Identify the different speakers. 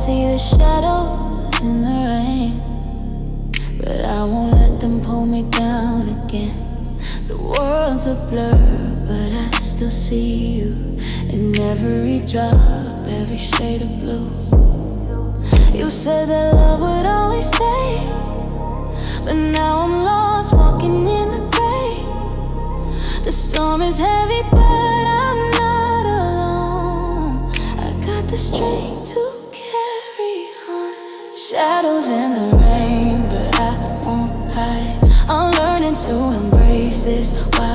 Speaker 1: see the shadows in the rain, but I won't let them pull me down again. The world's a blur, but I still see you in every drop, every shade of blue. You said that love would always stay, but now I'm lost, walking in the gray. The storm is heavy, but I'm not alone. I got the strength to carry on. Shadows in the rain, but I won't hide. I'm learning to embrace this wild